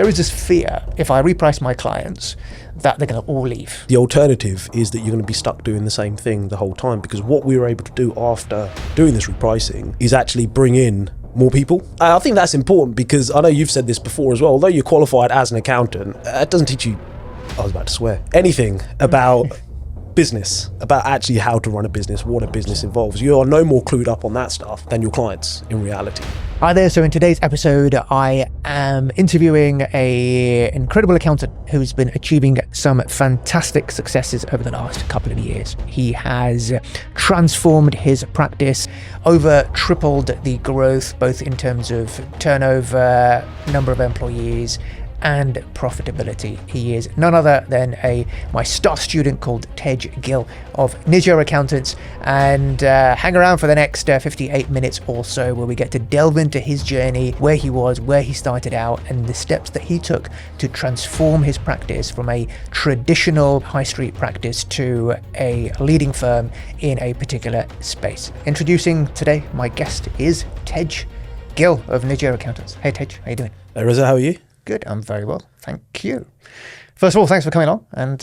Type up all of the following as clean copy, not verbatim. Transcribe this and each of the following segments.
there is this fear, if I reprice my clients, that they're going to all leave. The alternative is that you're going to be stuck doing the same thing the whole time, because what we were able to do after doing this repricing is actually bring in more people. I think that's important, because I know you've said this before as well, although you're qualified as an accountant, it doesn't teach you, I was about to swear, anything about business, about actually how to run a business, what a business involves. You are no more clued up on that stuff than your clients in reality. Hi there. So in today's episode, I am interviewing an incredible accountant who's been achieving some fantastic successes over the last couple of years. He has transformed his practice, over tripled the growth, both in terms of turnover, number of employees, and profitability. He is none other than my star student called Gill of Nijjer Accountants, and hang around for the next 58 minutes or so, where we get to delve into his journey, where he was, where he started out, and the steps that he took to transform his practice from a traditional high street practice to a leading firm in a particular space. Introducing today, my guest is Gill of Nijjer Accountants. Hey Tej, how you doing? Hey Reza, how are you? Good, I'm very well, thank you. First of all, thanks for coming on and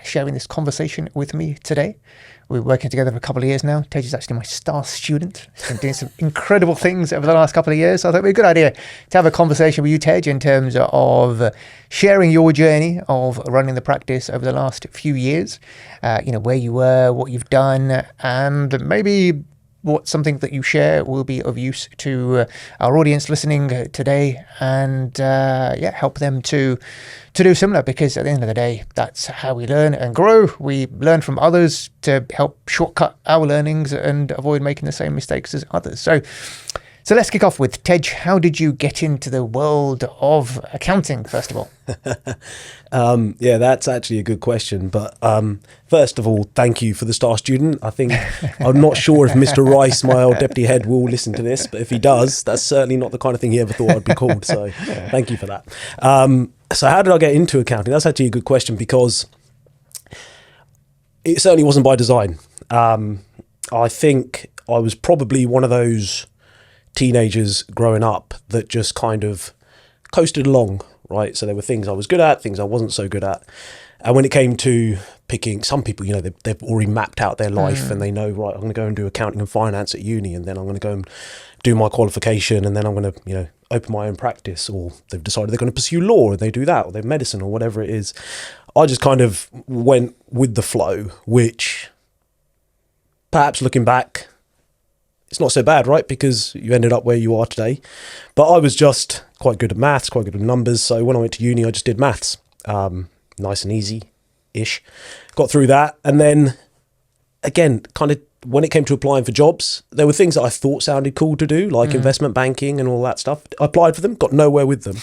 sharing this conversation with me today. We're working together for a couple of years now. Tej is actually my star student. He's been doing some incredible things over the last couple of years. So I thought it'd be a good idea to have a conversation with you, Tej, in terms of sharing your journey of running the practice over the last few years. Where you were, what you've done, and maybe what something that you share will be of use to our audience listening today, and help them to do similar, because at the end of the day, that's how we learn and grow. We learn from others to help shortcut our learnings and avoid making the same mistakes as others. So let's kick off with Tej. How did you get into the world of accounting, first of all? Yeah, that's actually a good question. But first of all, thank you for the star student. I think, I'm not sure if Mr. Rice, my old deputy head, will listen to this, but if he does, that's certainly not the kind of thing he ever thought I'd be called. So thank you for that. So how did I get into accounting? That's actually a good question, because it certainly wasn't by design. I think I was probably one of those teenagers growing up that just kind of coasted along, right? So there were things I was good at, things I wasn't so good at. And when it came to picking, some people, they've already mapped out their life and they know, right, I'm going to go and do accounting and finance at uni, and then I'm going to go and do my qualification, and then I'm going to, open my own practice, or they've decided they're going to pursue law, and they do that, or they're medicine, or whatever it is. I just kind of went with the flow, which perhaps looking back, it's not so bad, right? Because you ended up where you are today. But I was just quite good at maths, quite good at numbers. So when I went to uni, I just did maths. Nice and easy-ish. Got through that. And then, again, kind of when it came to applying for jobs, there were things that I thought sounded cool to do, like investment banking and all that stuff. I applied for them, got nowhere with them.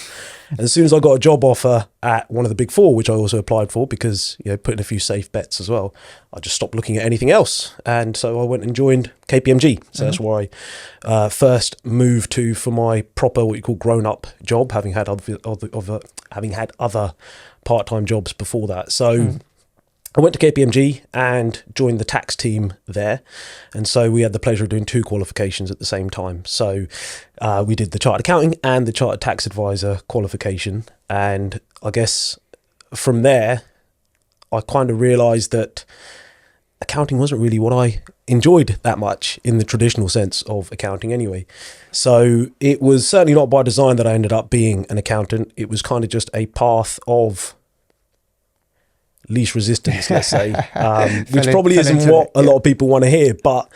And as soon as I got a job offer at one of the big four, which I also applied for because, putting a few safe bets as well, I just stopped looking at anything else. And so I went and joined KPMG. So that's where I first moved to for my proper, what you call grown-up job, having had other part-time jobs before that. So I went to KPMG and joined the tax team there. And so we had the pleasure of doing 2 qualifications at the same time. So we did the Chartered Accounting and the Chartered Tax Advisor qualification. And I guess from there, I kind of realised that accounting wasn't really what I enjoyed that much in the traditional sense of accounting anyway. So it was certainly not by design that I ended up being an accountant. It was kind of just a path of least resistance, let's say, which probably isn't what a lot of people want to hear, but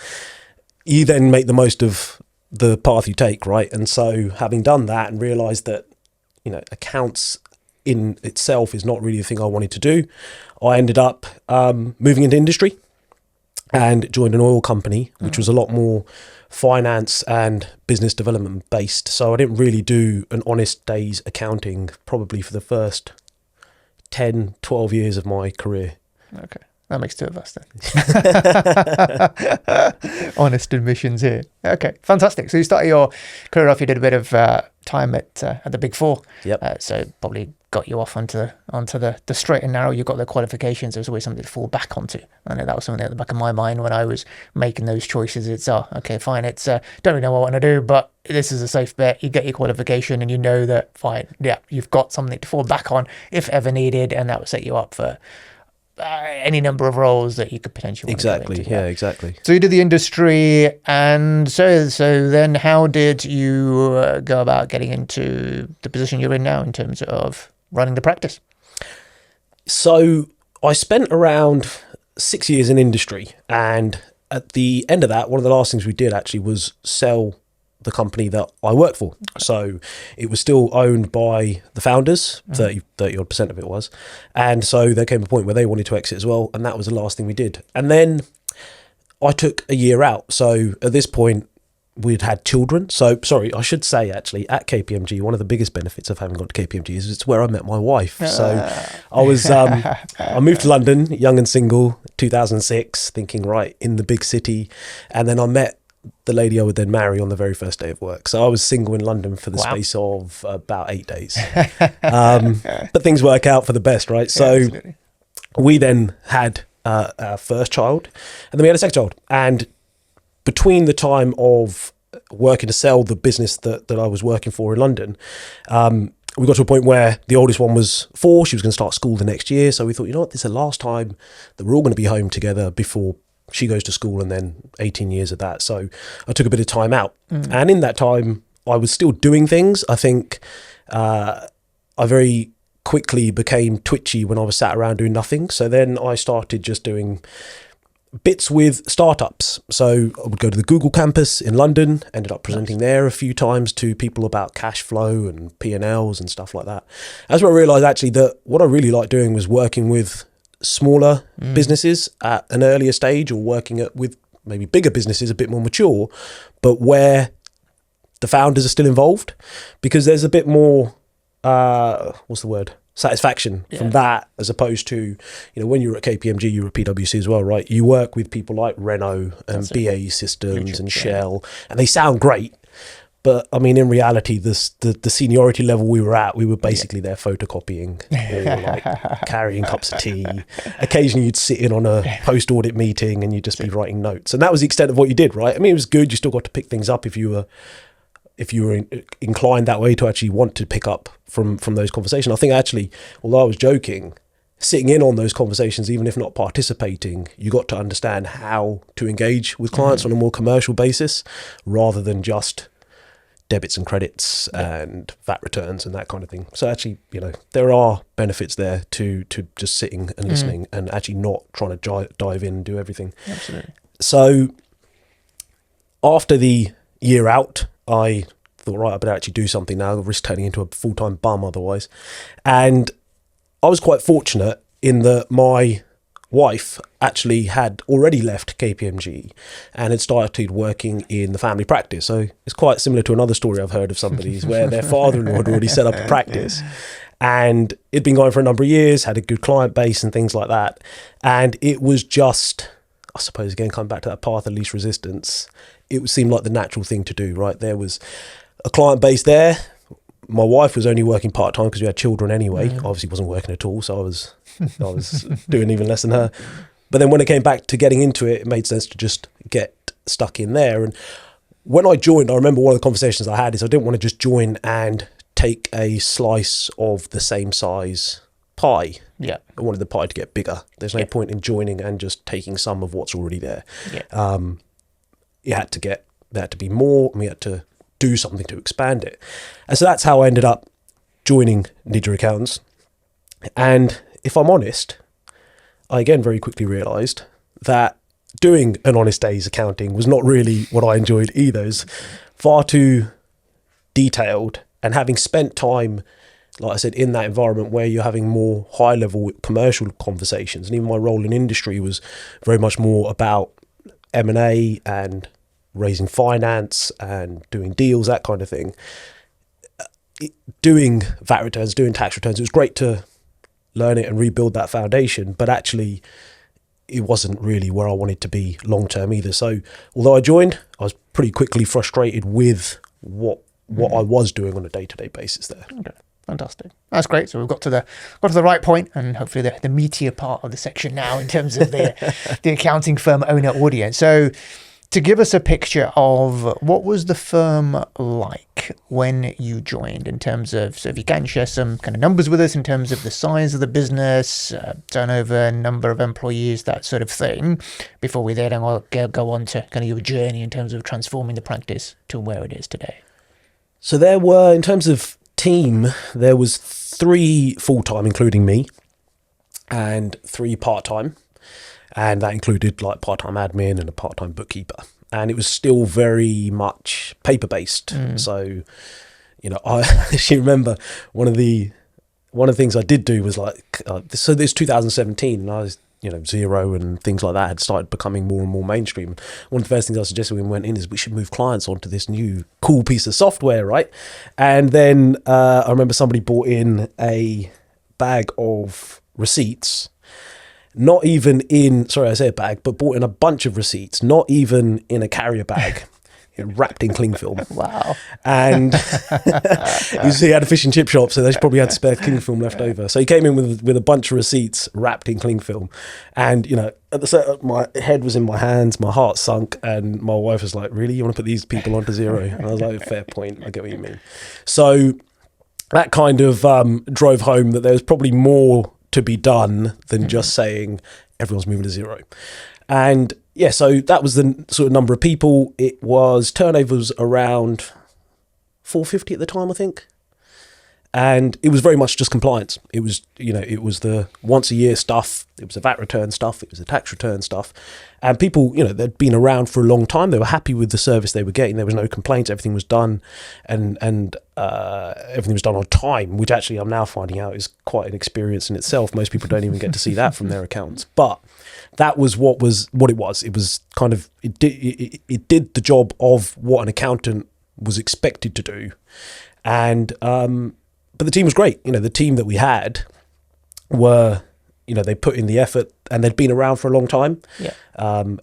you then make the most of the path you take, right? And so having done that and realised that, accounts in itself is not really the thing I wanted to do, I ended up moving into industry and joined an oil company, which was a lot more finance and business development based. So I didn't really do an honest day's accounting probably for the first 10, 12 years of my career. Okay. That makes 2 of us then. Honest admissions here. Okay, fantastic. So you started your career off, you did a bit of time at the Big Four. Yep. So probably got you off onto the straight and narrow. You've got the qualifications. There's always something to fall back onto. I know that was something at the back of my mind when I was making those choices. It's okay, fine. It's don't really know what I want to do, but this is a safe bet. You get your qualification, and you know that fine. Yeah, you've got something to fall back on if ever needed, and that will set you up for any number of roles that you could potentially want exactly. to go into. Yeah, exactly. So you did the industry, and so then how did you go about getting into the position you're in now in terms of running the practice? So I spent around 6 years in industry, and at the end of that, one of the last things we did actually was sell the company that I work for. So it was still owned by the founders, 30 odd percent of it was. And so there came a point where they wanted to exit as well. And that was the last thing we did. And then I took a year out. So at this point, we'd had children. So, sorry, I should say actually at KPMG, one of the biggest benefits of having gone to KPMG is it's where I met my wife. So I was, I moved to London, young and single, 2006, thinking, right, in the big city. And then I met the lady I would then marry on the very first day of work. So I was single in London for the space of about 8 days. But things work out for the best, right? So we then had our first child, and then we had a second child. And between the time of working to sell the business that I was working for in London, we got to a point where the oldest one was 4. She was going to start school the next year. So we thought, you know what, this is the last time that we're all going to be home together before she goes to school, and then 18 years of that. So I took a bit of time out. And in that time, I was still doing things. I think I very quickly became twitchy when I was sat around doing nothing. So then I started just doing bits with startups. So I would go to the Google campus in London, ended up presenting there a few times to people about cash flow and P&Ls and stuff like that. That's where I realised actually that what I really liked doing was working with smaller businesses at an earlier stage, or working with maybe bigger businesses a bit more mature, but where the founders are still involved, because there's a bit more satisfaction from that, as opposed to, you know, when you were at KPMG, you were at PwC as well, right? You work with people like Renault and BAE Systems and Shell, and they sound great. But I mean, in reality, the seniority level we were at, we were basically there photocopying or like carrying cups of tea. Occasionally you'd sit in on a post-audit meeting and you'd just be writing notes. And that was the extent of what you did, right? I mean, it was good. You still got to pick things up if you were inclined that way to actually want to pick up from those conversations. I think actually, although I was joking, sitting in on those conversations, even if not participating, you got to understand how to engage with clients on a more commercial basis, rather than just debits and credits and VAT returns and that kind of thing. So actually, you know, there are benefits there to just sitting and listening and actually not trying to dive in and do everything. Absolutely. So after the year out, I thought, right, I better actually do something now. I'll risk turning into a full-time bum otherwise. And I was quite fortunate in that my wife actually had already left KPMG and had started working in the family practice. So it's quite similar to another story I've heard of somebody's where their father-in-law had already set up a practice, and it'd been going for a number of years, had a good client base and things like that. And it was just, I suppose, again, coming back to that path of least resistance, it seemed like the natural thing to do, right? There was a client base there. My wife was only working part-time because we had children anyway. Obviously wasn't working at all, so I was doing even less than her. But then when it came back to getting into it, it made sense to just get stuck in there. And when I joined, I remember one of the conversations I had is I didn't want to just join and take a slice of the same size pie. Yeah. I wanted the pie to get bigger. There's no point in joining and just taking some of what's already there. It had to be more, and we had to do something to expand it. And so that's how I ended up joining Nijjer Accountants. And if I'm honest, I again very quickly realised that doing an honest day's accounting was not really what I enjoyed either. It was far too detailed, and having spent time, like I said, in that environment where you're having more high-level commercial conversations, and even my role in industry was very much more about M&A and raising finance and doing deals, that kind of thing. Doing VAT returns, doing tax returns, it was great to learn it and rebuild that foundation, but actually it wasn't really where I wanted to be long term either. So although I joined, I was pretty quickly frustrated with what I was doing on a day-to-day basis there. Okay. Fantastic. That's great. So we've got to the right point, and hopefully the meatier part of the section now in terms of the accounting firm owner audience. So to give us a picture of what was the firm like when you joined, in terms of, so if you can share some kind of numbers with us in terms of the size of the business, turnover, number of employees, that sort of thing, before we then go on to kind of your journey in terms of transforming the practice to where it is today. So there were, in terms of team, there was 3 full-time, including me, and 3 part-time. And that included like part-time admin and a part-time bookkeeper. And it was still very much paper-based. So, you know, I actually remember one of the things I did do was like, so this 2017, and I was, you know, Xero and things like that had started becoming more and more mainstream. And one of the first things I suggested when we went in is we should move clients onto this new cool piece of software, right? And then I remember somebody bought in a bag of receipts, not even in, sorry, I say a bag, but bought in a bunch of receipts, not even in a carrier bag, wrapped in cling film. Wow. And he had a fish and chip shop, so they probably had spare cling film left over. So he came in with a bunch of receipts wrapped in cling film. And, you know, at the set, my head was in my hands, my heart sunk, and my wife was like, really? You want to put these people onto Xero? And I was like, fair point, I get what you mean. So that kind of drove home that there was probably more to be done than just saying everyone's moving to Xero. And yeah, so that was the sort of number of people. It was, turnover was around 450 at the time, I think. And it was very much just compliance. It was, you know, it was the once a year stuff. It was the VAT return stuff. It was the tax return stuff. And people, you know, they'd been around for a long time. They were happy with the service they were getting. There was no complaints. Everything was done, and everything was done on time, which actually I'm now finding out is quite an experience in itself. Most people don't even get to see that from their accountants. But that was what it was. It was kind of, it did the job of what an accountant was expected to do. And but the team was great. You know, the team that we had were, you know, they put in the effort, and they'd been around for a long time. Yeah.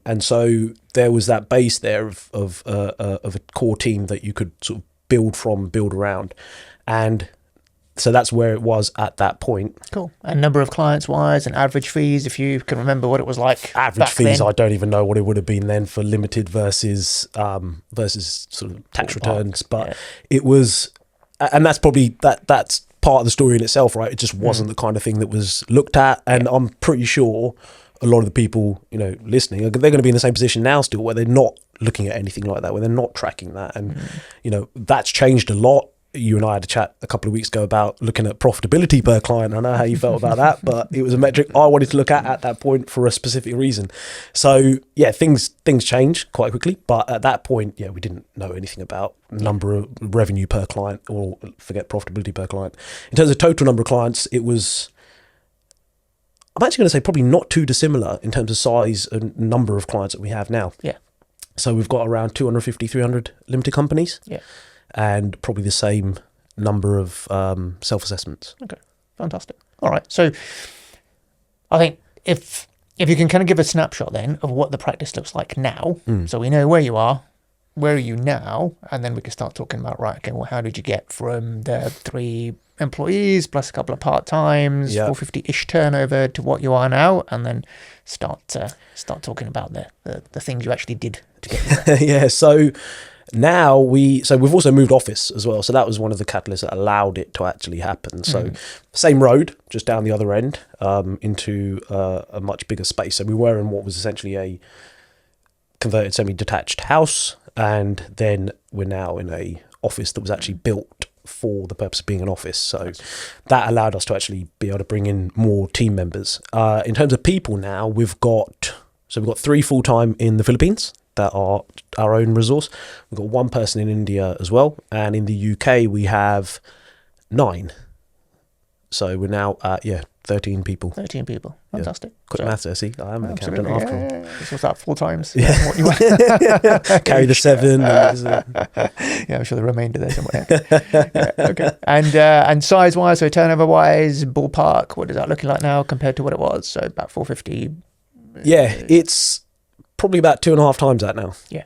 And so there was that base there of a core team that you could sort of build from, build around. And so that's where it was at that point. Cool. And number of clients wise, and average fees, if you can remember what it was like. Average fees, then. I don't even know what it would have been then for limited versus sort of tax returns. But it was, and that's probably, that's part of the story in itself, right? It just wasn't the kind of thing that was looked at. And I'm pretty sure a lot of the people, you know, listening, they're going to be in the same position now still, where they're not looking at anything like that, where they're not tracking that. And, you know, that's changed a lot. You and I had a chat a couple of weeks ago about looking at profitability per client. I know how you felt about that, but it was a metric I wanted to look at that point for a specific reason. So yeah, things change quite quickly, but at that point, yeah, we didn't know anything about number of revenue per client, or forget profitability per client. In terms of total number of clients, it was, I'm actually going to say probably not too dissimilar in terms of size and number of clients that we have now. Yeah. So we've got around 250, 300 limited companies. Yeah. And probably the same number of self-assessments. Okay, fantastic. All right, so I think if you can kind of give a snapshot then of what the practice looks like now, so we know where you are, where are you now, and then we can start talking about, right, okay, well, how did you get from the 3 employees plus a couple of part-times, 450-ish turnover to what you are now, and then start talking about the things you actually did to get there. Yeah, so now we've also moved office as well. So that was one of the catalysts that allowed it to actually happen. So same road, just down the other end, into a much bigger space. So we were in what was essentially a converted semi-detached house. And then we're now in a office that was actually built for the purpose of being an office. So that allowed us to actually be able to bring in more team members. In terms of people now, we've got 3 full-time in the Philippines that are our own resource. We've got 1 person in India as well. And in the UK, we have 9. So we're now at, 13 people. 13 people. Fantastic. Quick maths there, see? I am an accountant after all. This was that 4 times. Yeah. What you want. Carry the 7. Yeah, I'm sure the remainder there somewhere. Okay. And size-wise, so turnover-wise, ballpark, what is that looking like now compared to what it was? So about 450. Yeah, it's probably about 2.5 times that now. Yeah.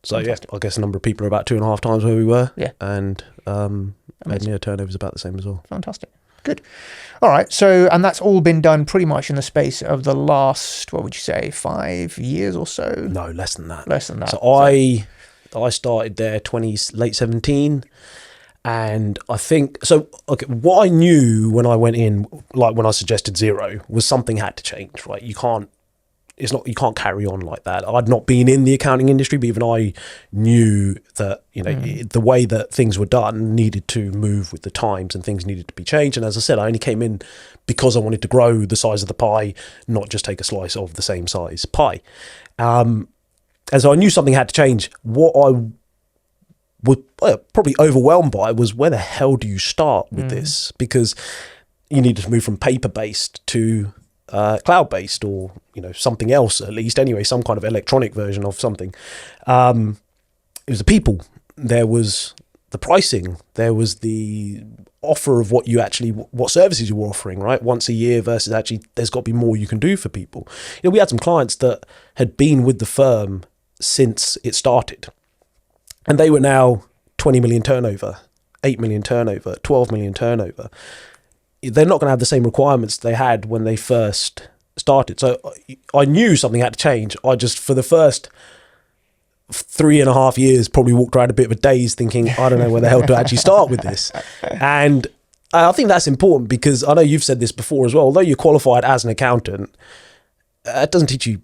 So fantastic. Yeah, I guess the number of people are about 2.5 times where we were. Yeah. And turnover is about the same as well. Fantastic. Good. All right. So, and that's all been done pretty much in the space of the last, what would you say, 5 years or so? No, less than that. Less than that. So I started there late 17. And I think, so, okay, what I knew when I went in, like when I suggested zero, was something had to change, right? You can't carry on like that. I'd not been in the accounting industry, but even I knew that, the way that things were done needed to move with the times and things needed to be changed. And as I said, I only came in because I wanted to grow the size of the pie, not just take a slice of the same size pie. And so I knew something had to change. What I was probably overwhelmed by was, where the hell do you start with this? Because you needed to move from paper-based to cloud-based, or something else, at least anyway, some kind of electronic version of something. It was the people, there was the pricing, there was the offer of what services you were offering, right? Once a year versus actually there's got to be more you can do for people. We had some clients that had been with the firm since it started, and they were now 20 million turnover, 8 million turnover, 12 million turnover. They're not going to have the same requirements they had when they first started. So I knew something had to change. I just, for the first 3.5 years, probably walked around a bit of a daze thinking, I don't know where the hell to actually start with this. And I think that's important, because I know you've said this before as well. Although you're qualified as an accountant, it doesn't teach you,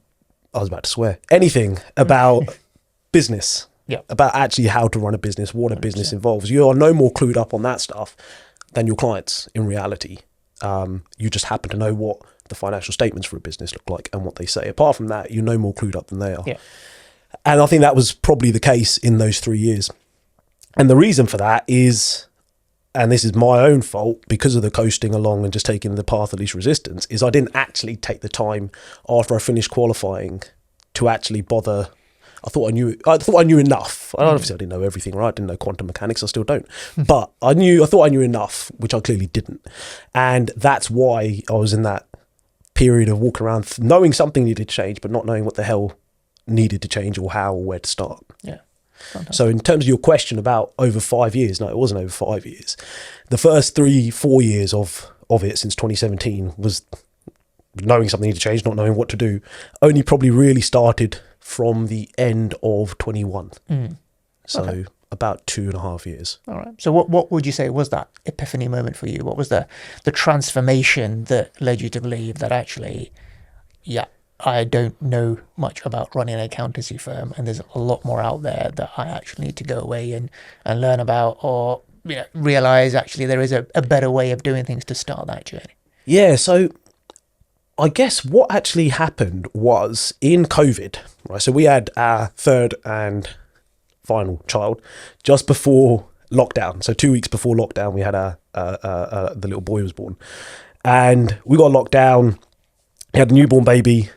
I was about to swear, anything about business. Yeah. About actually how to run a business, what a business involves. You are no more clued up on that stuff than your clients in reality. You just happen to know what the financial statements for a business look like and what they say. Apart from that, you're no more clued up than they are. Yeah. And I think that was probably the case in those 3 years. And the reason for that is, and this is my own fault because of the coasting along and just taking the path of least resistance, is I didn't actually take the time after I finished qualifying to actually bother. I thought I knew enough. Obviously I didn't know everything, right? I didn't know quantum mechanics. I still don't. But I thought I knew enough, which I clearly didn't. And that's why I was in that period of walking around knowing something needed to change, but not knowing what the hell needed to change or how or where to start. Yeah. Fantastic. So in terms of your question about over 5 years, no, it wasn't over 5 years. The first 3-4 years of it since 2017 was knowing something needed to change, not knowing what to do. Only probably really started from the end of 21. So about 2.5 years. All right. So what would you say was that epiphany moment for you? What was the transformation that led you to believe that actually, I don't know much about running an accountancy firm, and there's a lot more out there that I actually need to go away and learn about, or realize actually there is a better way of doing things to start that journey? Yeah, so I guess what actually happened was in COVID, right? So we had our third and final child just before lockdown. So 2 weeks before lockdown, we had the little boy was born, and we got locked down. He had a newborn baby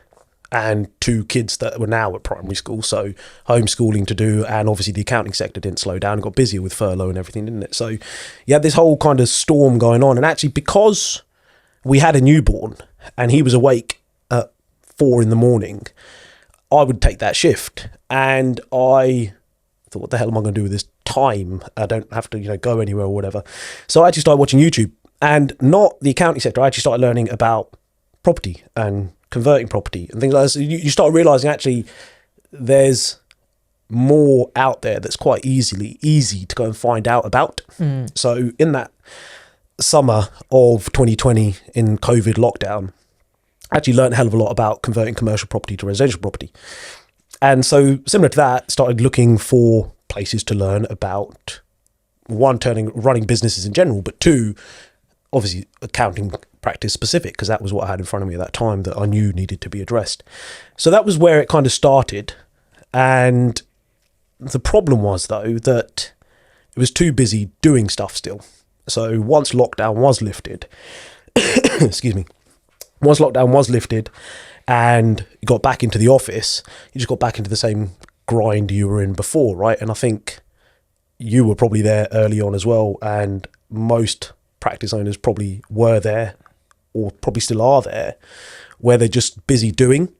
and 2 kids that were now at primary school. So homeschooling to do, and obviously the accounting sector didn't slow down, and got busier with furlough and everything, didn't it? So you had this whole kind of storm going on, and actually because we had a newborn and he was awake at 4 a.m, I would take that shift. And I thought, what the hell am I going to do with this time? I don't have to, go anywhere or whatever. So I actually started watching YouTube, and not the accounting sector. I actually started learning about property and converting property and things like that. So you start realizing actually there's more out there that's quite easy to go and find out about. So in that summer of 2020 in COVID lockdown, I actually learned a hell of a lot about converting commercial property to residential property. And so similar to that, started looking for places to learn about, one, running businesses in general, but 2, obviously accounting practice specific, because that was what I had in front of me at that time that I knew needed to be addressed. So that was where it kind of started. And the problem was, though, that it was too busy doing stuff still. So once lockdown was lifted, excuse me, once lockdown was lifted and you got back into the office, you just got back into the same grind you were in before, right? And I think you were probably there early on as well, and most practice owners probably were there, or probably still are there, where they're just busy doing.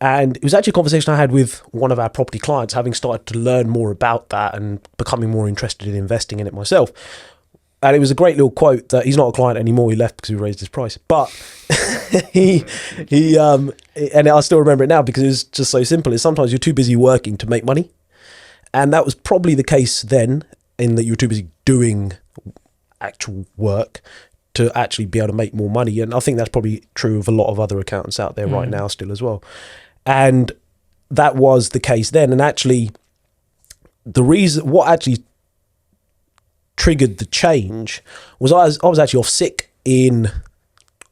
And it was actually a conversation I had with one of our property clients, having started to learn more about that and becoming more interested in investing in it myself. And it was a great little quote that he's not a client anymore. He left because we raised his price. But and I still remember it now because it was just so simple. Is sometimes you're too busy working to make money. And that was probably the case then, in that you were too busy doing actual work to actually be able to make more money. And I think that's probably true of a lot of other accountants out there right now still as well. And that was the case then. And actually, what actually triggered the change was I was actually off sick in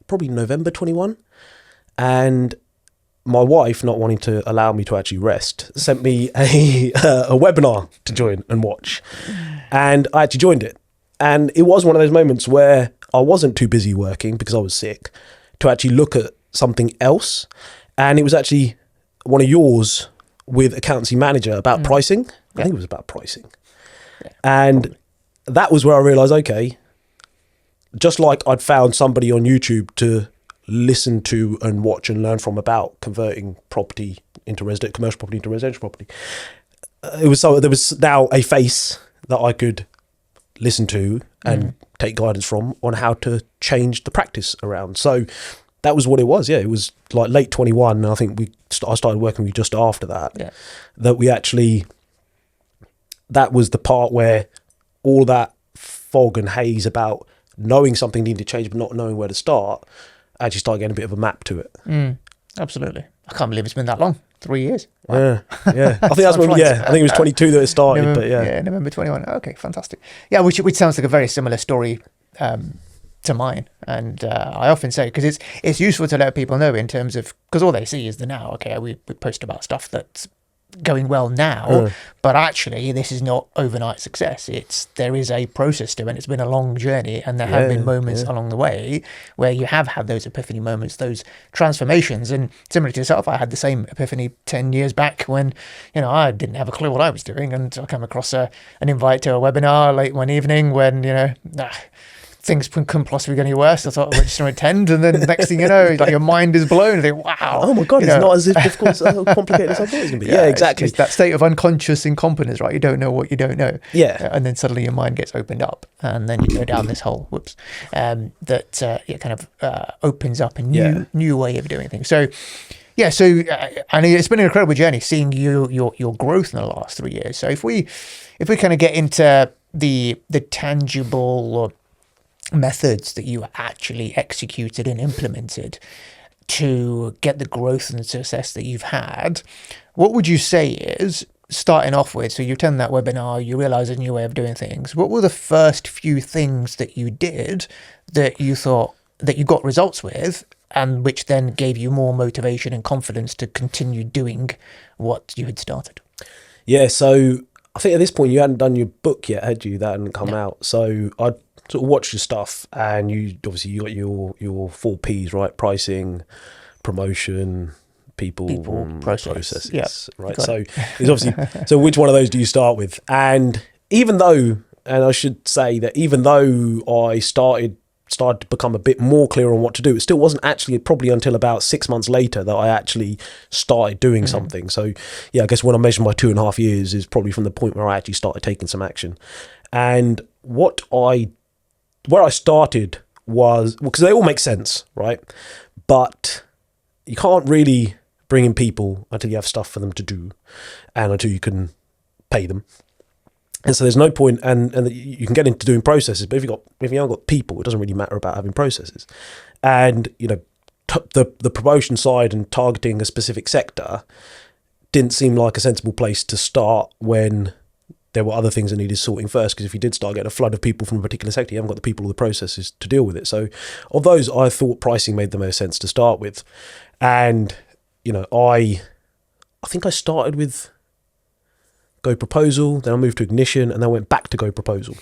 probably November 21, and my wife, not wanting to allow me to actually rest, sent me a webinar to join and watch, and I actually joined it. And it was one of those moments where I wasn't too busy working because I was sick to actually look at something else, and it was actually one of yours with accountancy manager about pricing. I think it was about pricing, and that was where I realised, okay, just like I'd found somebody on YouTube to listen to and watch and learn from about converting property into commercial property into residential property, there was now a face that I could listen to and take guidance from on how to change the practice around. So that was what it was. Yeah, it was like late 21. And I think I started working with you just after that. Yeah. That was the part where all that fog and haze about knowing something needed to change but not knowing where to start actually started getting a bit of a map to it. Absolutely. I can't believe it's been that long. 3 years. Wow. Yeah. I think that's when, I think it was 22 that it started, November 21. Okay, fantastic. Yeah, which sounds like a very similar story to mine. And I often say, because it's useful to let people know in terms of, because all they see is the now. Okay, we post about stuff that's going well now, but actually this is not overnight success. There is a process to it, and it's been a long journey, and there have been moments along the way where you have had those epiphany moments, those transformations. And similar to yourself, I had the same epiphany 10 years back when I didn't have a clue what I was doing, and I came across an invite to a webinar late one evening when things couldn't possibly get any worse. I thought I'd register and attend, and then the next thing you know, like your mind is blown. You think, wow, oh my god, it's not as difficult, so complicated as I thought it was going to be. Yeah, exactly. It's that state of unconscious incompetence, right? You don't know what you don't know. Yeah, and then suddenly your mind gets opened up, and then you go down this whole that kind of opens up a new way of doing things. So. Yeah, so and it's been an incredible journey seeing your growth in the last 3 years. So if we kind of get into the tangible methods that you actually executed and implemented to get the growth and success that you've had, what would you say is, starting off with, so you attend that webinar, you realize a new way of doing things, what were the first few things that you did that you thought that you got results with, and which then gave you more motivation and confidence to continue doing what you had started? Yeah, so I think at this point you hadn't done your book yet, had you? That hadn't come out. So I'd sort of watched your stuff, and you got your 4 Ps, right? Pricing, promotion, people processes. Yeah, right. So it's obviously so which one of those do you start with? And even though, and I should say that even though I started to become a bit more clear on what to do, it still wasn't actually probably until about 6 months later that I actually started doing something. So yeah, I guess when I measure my 2.5 years is probably from the point where I actually started taking some action. And where I started was, because they all make sense, right? But you can't really bring in people until you have stuff for them to do, and until you can pay them. And so there's no point, and you can get into doing processes, but if you haven't got people, it doesn't really matter about having processes. And the promotion side and targeting a specific sector didn't seem like a sensible place to start when there were other things that needed sorting first, because if you did start getting a flood of people from a particular sector, you haven't got the people or the processes to deal with it. So of those, I thought pricing made the most sense to start with. And I think I started with Go Proposal, then I moved to Ignition, and then I went back to Go Proposal.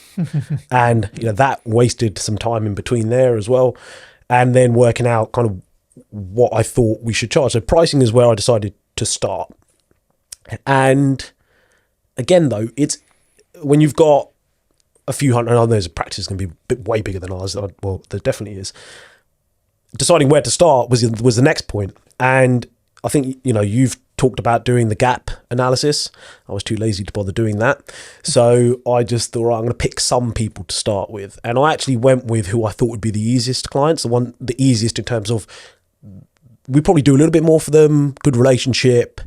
And that wasted some time in between there as well, and then working out kind of what I thought we should charge. So pricing is where I decided to start. And again, though, it's when you've got a few hundred, and I know there's a practice going to be way bigger than ours. Well, there definitely is. Deciding where to start was the next point. And I think you've talked about doing the gap analysis. I was too lazy to bother doing that. So I just thought, right, I'm going to pick some people to start with. And I actually went with who I thought would be the easiest clients, the easiest in terms of we probably do a little bit more for them, good relationship.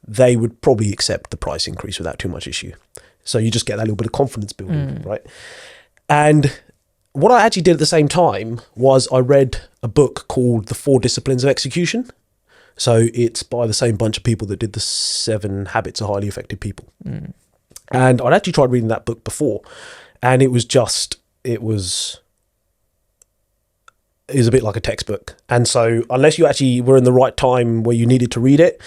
They would probably accept the price increase without too much issue. So you just get that little bit of confidence building, right? And what I actually did at the same time was I read a book called The 4 Disciplines of Execution. So it's by the same bunch of people that did the 7 Habits of Highly Effective People. And I'd actually tried reading that book before, and it was a bit like a textbook. And so unless you actually were in the right time where you needed to read it,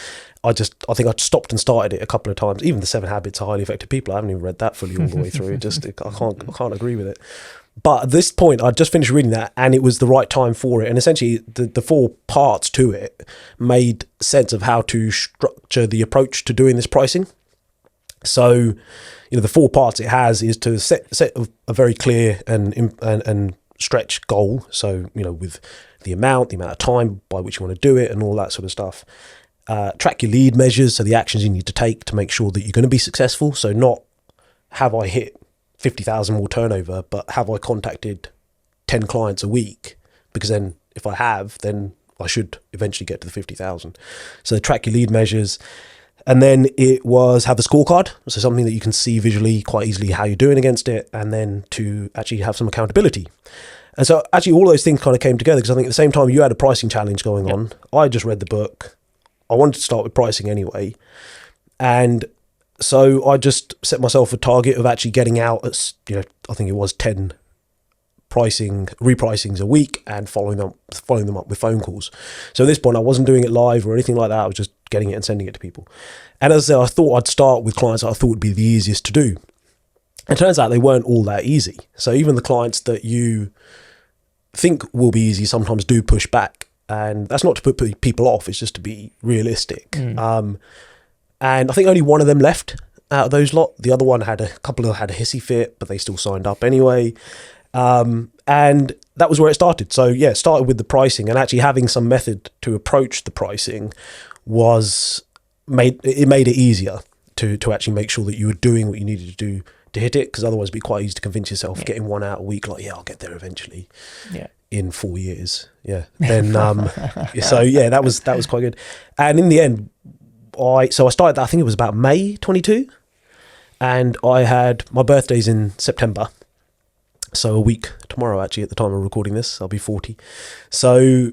I think I stopped and started it a couple of times. Even the 7 Habits of Highly Effective People, I haven't even read that fully all the way through. I can't agree with it. But at this point, I'd just finished reading that, and it was the right time for it. And essentially, the 4 parts to it made sense of how to structure the approach to doing this pricing. So, the 4 parts it has is to set a very clear and stretch goal. So, with the amount of time by which you want to do it and all that sort of stuff. Track your lead measures, so the actions you need to take to make sure that you're going to be successful. So not have I hit 50,000 more turnover, but have I contacted 10 clients a week? Because then if I have, then I should eventually get to the 50,000. So track your lead measures. And then it was have a scorecard. So something that you can see visually quite easily how you're doing against it. And then to actually have some accountability. And so actually all those things kind of came together, because I think at the same time you had a pricing challenge going on. I just read the book. I wanted to start with pricing anyway. And so I just set myself a target of actually getting out at, I think it was 10 repricings a week and following them up with phone calls. So at this point I wasn't doing it live or anything like that. I was just getting it and sending it to people. And as I said, I thought I'd start with clients that I thought would be the easiest to do. It turns out they weren't all that easy. So even the clients that you think will be easy sometimes do push back. And that's not to put people off, it's just to be realistic. And I think only one of them left out of those lot. The other one had a hissy fit, but they still signed up anyway. And that was where it started. So yeah, it started with the pricing, and actually having some method to approach the pricing made it easier to actually make sure that you were doing what you needed to do to hit it, because otherwise it'd be quite easy to convince yourself getting one out a week, like, I'll get there eventually. In 4 years. Then so yeah, that was quite good. And in the end, I started that, I think it was about May 22, and I had my birthday's in September, so a week tomorrow actually at the time of recording this. I'll be 40. So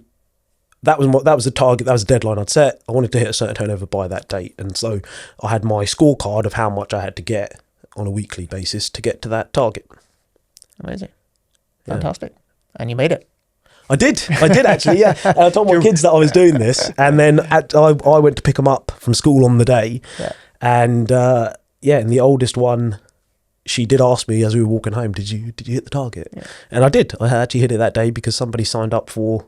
that was the target, that was the deadline I'd set. I wanted to hit a certain turnover by that date, and so I had my scorecard of how much I had to get on a weekly basis to get to that target. Amazing. Fantastic. And you made it. I did actually, yeah. And I told my kids that I was doing this, and then I went to pick them up from school on the day, and and the oldest one, she did ask me as we were walking home, did you hit the target? And I did. I actually hit it that day because somebody signed up for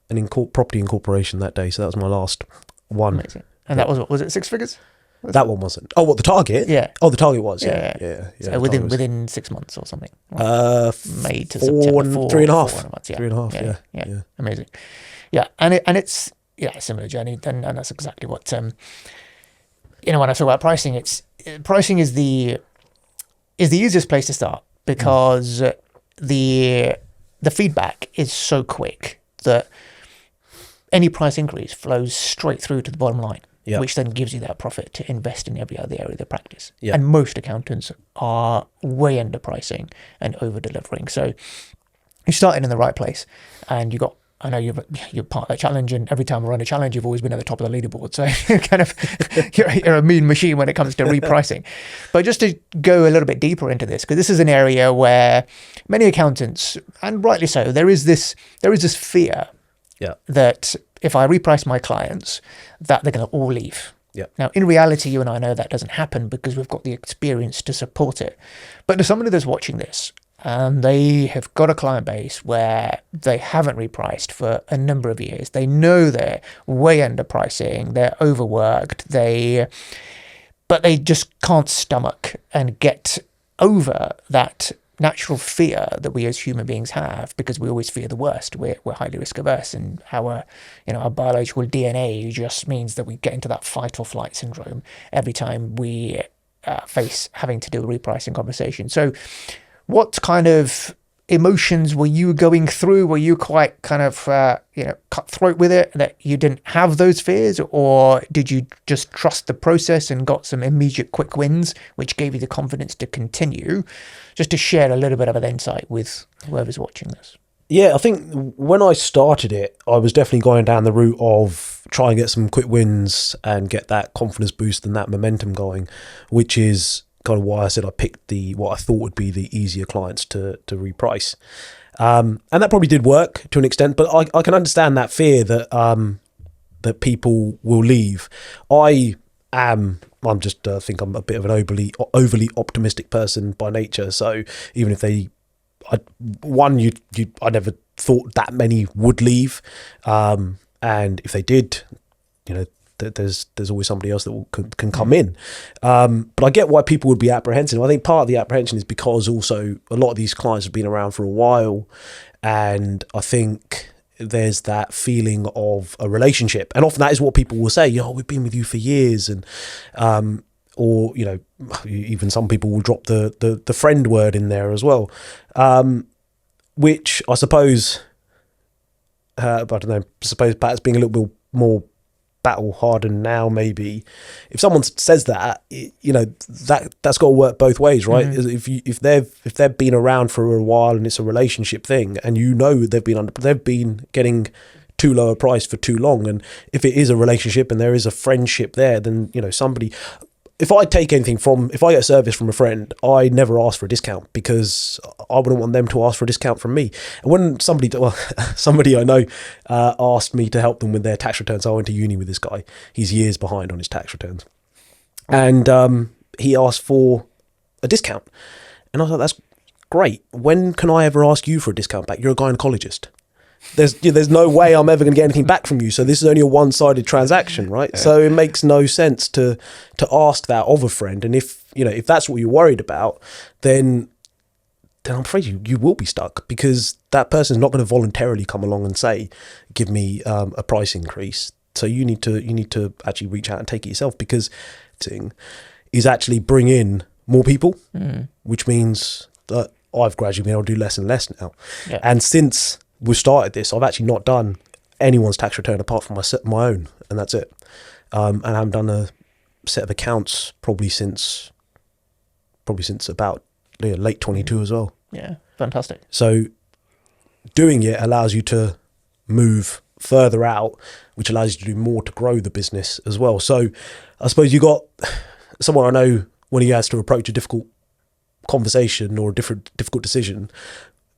an property incorporation that day, so that was my last one. Amazing. And that was it 6 figures? That one wasn't. Oh, what, the target? Yeah. Oh, the target was. Yeah. So within 6 months or something. Like May to September. 3.5 months. 3.5. Yeah. Amazing. Yeah, and it's a similar journey, and that's exactly what when I talk about pricing, pricing is the easiest place to start, because the feedback is so quick that any price increase flows straight through to the bottom line. Which then gives you that profit to invest in every other area of the practice. And most accountants are way underpricing and over-delivering. So you started in the right place, and I know you're part of that challenge, and every time we run a challenge, you've always been at the top of the leaderboard. So you're a mean machine when it comes to repricing. But just to go a little bit deeper into this, because this is an area where many accountants, and rightly so, there is this fear that if I reprice my clients, that they're going to all leave. Now, in reality, you and I know that doesn't happen because we've got the experience to support it. But to somebody that's watching this, and they have got a client base where they haven't repriced for a number of years, they know they're way underpricing, they're overworked, but they just can't stomach and get over that natural fear that we as human beings have, because we always fear the worst. We're highly risk averse, and our biological DNA just means that we get into that fight or flight syndrome every time we face having to do a repricing conversation. So what kind of emotions were you going through? Were you quite kind of cutthroat with it, that you didn't have those fears, or did you just trust the process and got some immediate quick wins which gave you the confidence to continue? Just to share a little bit of an insight with whoever's watching this. Yeah, I think when I started it, I was definitely going down the route of trying to get some quick wins and get that confidence boost and that momentum going, which is kind of why I said I picked what I thought would be the easier clients to reprice. And that probably did work to an extent, but I can understand that fear that people will leave. I think I'm a bit of an overly optimistic person by nature. So even if I never thought that many would leave. And if they did, there's always somebody else that can come in. But I get why people would be apprehensive. I think part of the apprehension is because also a lot of these clients have been around for a while, and I think there's that feeling of a relationship, and often that is what people will say. We've been with you for years, and or even some people will drop the friend word in there as well, which I suppose perhaps being a little bit more battle hardened now, maybe if someone says that, that's got to work both ways, right? If they've been around for a while and it's a relationship thing, and they've been getting too low a price for too long, and if it is a relationship and there is a friendship there, then if I get a service from a friend, I never ask for a discount, because I wouldn't want them to ask for a discount from me. And when somebody I know asked me to help them with their tax returns, I went to uni with this guy. He's years behind on his tax returns. And he asked for a discount. And I was like, that's great. When can I ever ask you for a discount back? You're a gynecologist. There's no way I'm ever going to get anything back from you. So this is only a one-sided transaction, right? So it makes no sense to ask that of a friend. And if that's what you're worried about, then I'm afraid you will be stuck, because that person's not going to voluntarily come along and say, give me a price increase. So you need to actually reach out and take it yourself, because is actually bring in more people, which means that I've gradually been able to do less and less now. Yeah. And since we've started this, I've actually not done anyone's tax return apart from my own, and that's it. And I haven't done a set of accounts probably since about late 22 as well. Yeah, fantastic. So doing it allows you to move further out, which allows you to do more to grow the business as well. So I suppose you got someone I know, when he has to approach a difficult conversation or a difficult decision,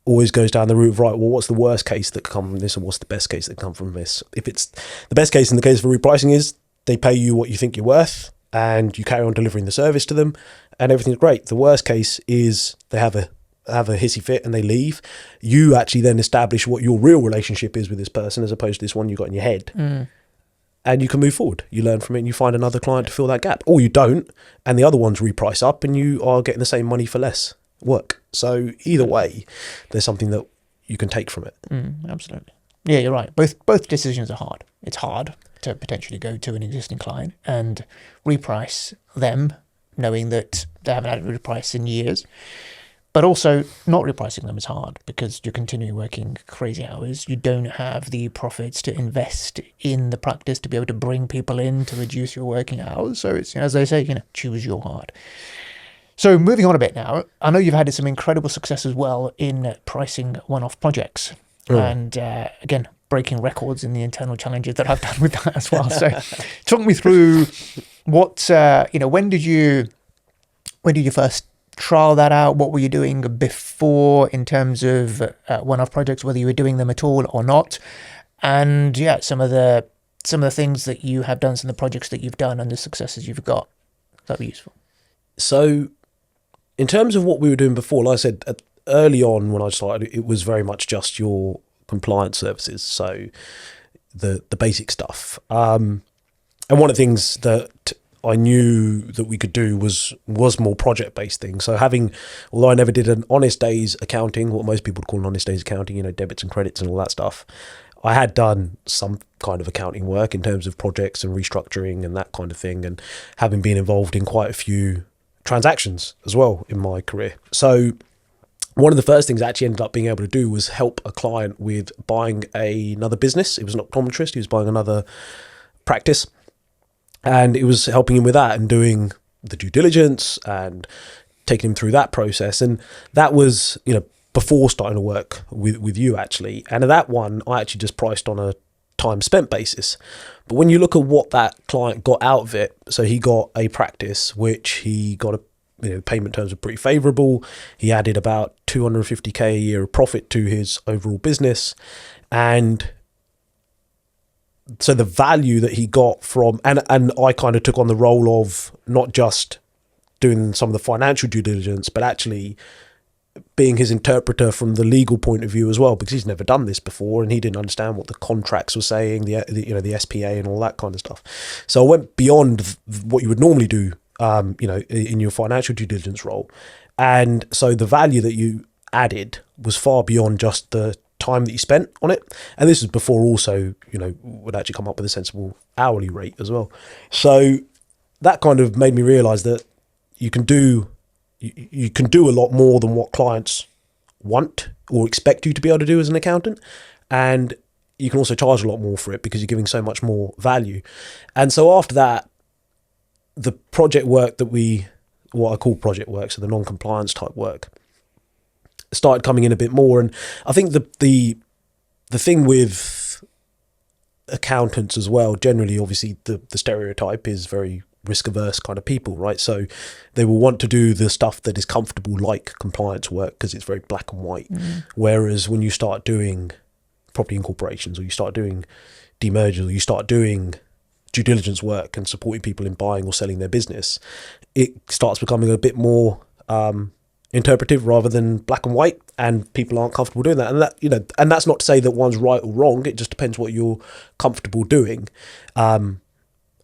always goes down the route of, right, well, what's the worst case that could come from this, and what's the best case that can come from this? If it's the best case in the case of repricing is they pay you what you think you're worth, and you carry on delivering the service to them, and everything's great. The worst case is they have a hissy fit and they leave. You actually then establish what your real relationship is with this person, as opposed to this one you got in your head. And you can move forward. You learn from it and you find another client to fill that gap. Or you don't, and the other ones reprice up and you are getting the same money for less work. So either way, there's something that you can take from it. Absolutely. Yeah, you're right. Both decisions are hard. It's hard to potentially go to an existing client and reprice them, knowing that they haven't had a reprice in years. But also not repricing them is hard, because you're continuing working crazy hours. You don't have the profits to invest in the practice to be able to bring people in to reduce your working hours. So it's, as they say, choose your hard. So moving on a bit now, I know you've had some incredible success as well in pricing one-off projects. And again, breaking records in the internal challenges that I've done with that as well. So talk me through what, when did you first trial that out? What were you doing before in terms of one-off projects, whether you were doing them at all or not? And some of the things that you have done, some of the projects that you've done and the successes you've got. That'd be useful. So in terms of what we were doing before, like I said, early on when I started, it was very much just your compliance services. So the basic stuff. And one of the things that I knew that we could do was more project based things. So although I never did an honest days accounting, what most people would call an honest days accounting, debits and credits and all that stuff, I had done some kind of accounting work in terms of projects and restructuring and that kind of thing, and having been involved in quite a few transactions as well in my career. So one of the first things I actually ended up being able to do was help a client with buying another business. It was an optometrist. He was buying another practice. And it was helping him with that and doing the due diligence and taking him through that process. And that was, before starting to work with you, actually. And at that one, I actually just priced on a time spent basis. But when you look at what that client got out of it, so he got a practice, which he got payment terms were pretty favorable. He added about 250K a year of profit to his overall business. And so the value that he got from, and I kind of took on the role of not just doing some of the financial due diligence, but actually being his interpreter from the legal point of view as well, because he's never done this before and he didn't understand what the contracts were saying, the SPA and all that kind of stuff. So I went beyond what you would normally do, in your financial due diligence role. And so the value that you added was far beyond just the time that you spent on it. And this is before also, would actually come up with a sensible hourly rate as well. So that kind of made me realize that you can do a lot more than what clients want or expect you to be able to do as an accountant. And you can also charge a lot more for it because you're giving so much more value. And so after that, the project work what I call project work, so the non-compliance type work, started coming in a bit more. And I think the thing with accountants as well, generally, obviously the stereotype is very risk averse kind of people, right? So they will want to do the stuff that is comfortable, like compliance work, because it's very black and white. Whereas when you start doing property incorporations, or you start doing demergers, or you start doing due diligence work and supporting people in buying or selling their business, it starts becoming a bit more interpretive rather than black and white, and people aren't comfortable doing that. And that, and that's not to say that one's right or wrong. It just depends what you're comfortable doing.